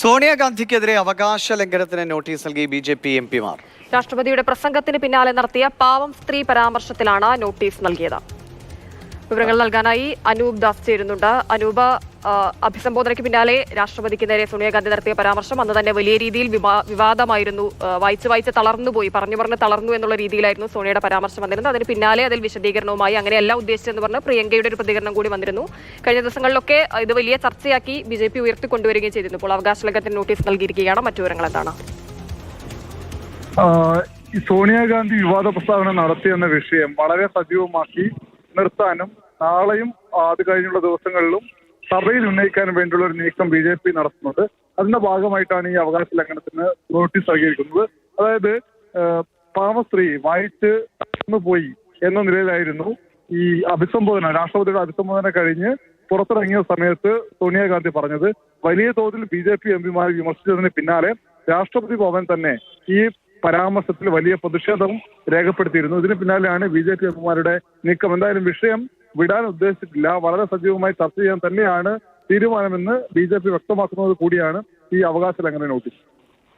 സോണിയാഗാന്ധിക്കെതിരെ അവകാശ ലംഘനത്തിന് നോട്ടീസ് നൽകി ബി.ജെ.പി. എംപിമാർ. രാഷ്ട്രപതിയുടെ പ്രസംഗത്തിന് പിന്നാലെ നടത്തിയ പാവം സ്ത്രീ പരാമർശത്തിലാണ് നോട്ടീസ് നൽകിയത്. വിവരങ്ങൾ നൽകാനായി അനൂപ് ദാസ് ചേരുന്നുണ്ട്. അനൂപ്, അഭിസംബോധനയ്ക്ക് പിന്നാലെ രാഷ്ട്രപതിക്ക് നേരെ സോണിയാഗാന്ധി നടത്തിയ പരാമർശം അന്ന് തന്നെ വലിയ രീതിയിൽ വിവാദമായിരുന്നു. വായിച്ച് തളർന്നുപോയി, പറഞ്ഞ് തളർന്നു എന്നുള്ള രീതിയിലായിരുന്നു സോണിയയുടെ പരാമർശം വന്നിരുന്നത്. അതിന് പിന്നാലെ അതിൽ വിശദീകരണവുമായി അങ്ങനെയല്ല ഉദ്ദേശിച്ചെന്ന് പറഞ്ഞ് പ്രിയങ്കയുടെ ഒരു പ്രതികരണം കൂടി വന്നിരുന്നു. കഴിഞ്ഞ ദിവസങ്ങളിലൊക്കെ ഇത് വലിയ ചർച്ചയാക്കി ബി.ജെ.പി. ഉയർത്തിക്കൊണ്ടുവരികയും ചെയ്തിരുന്നു. ഇപ്പോൾ അവകാശ ലംഘനത്തിന് നോട്ടീസ് നൽകിയിരിക്കുകയാണ്. മറ്റു വിവരങ്ങൾ എന്താണ്? സോണിയാഗാന്ധി വിവാദ പ്രസ്താവന നടത്തിയെന്ന വിഷയം വളരെ സജീവമാക്കി നിർത്താനും നാളെയും അത് കഴിഞ്ഞുള്ള ദിവസങ്ങളിലും സഭയിൽ ഉന്നയിക്കാനും വേണ്ടിയുള്ള ഒരു നീക്കം ബി.ജെ.പി. നടത്തുന്നുണ്ട്. അതിന്റെ ഭാഗമായിട്ടാണ് ഈ അവകാശ ലംഘനത്തിന് നോട്ടീസ് നൽകിയിരിക്കുന്നത്. അതായത് പാവസ്ത്രീ വായിച്ച് പോയി എന്ന നിലയിലായിരുന്നു ഈ അഭിസംബോധന, രാഷ്ട്രപതിയുടെ അഭിസംബോധന കഴിഞ്ഞ് പുറത്തിറങ്ങിയ സമയത്ത് സോണിയാഗാന്ധി പറഞ്ഞത്. വലിയ തോതിൽ ബി.ജെ.പി. എംപിമാരെ വിമർശിച്ചതിന് പിന്നാലെ രാഷ്ട്രപതി ഭവൻ തന്നെ ഈ പരാമർശത്തിൽ വലിയ പ്രതിഷേധം രേഖപ്പെടുത്തിയിരുന്നു. ഇതിന് പിന്നാലെയാണ് ബി.ജെ.പി. എംപിമാരുടെ നീക്കം. എന്തായാലും വിഷയം വിടാൻ ഉദ്ദേശിച്ചിട്ടില്ല, വളരെ സജീവമായി ചർച്ച ചെയ്യാൻ തന്നെയാണ് തീരുമാനമെന്ന് ബി.ജെ.പി. വ്യക്തമാക്കുന്നത് കൂടിയാണ് ഈ അവകാശ ലംഘന നോട്ടീസ്.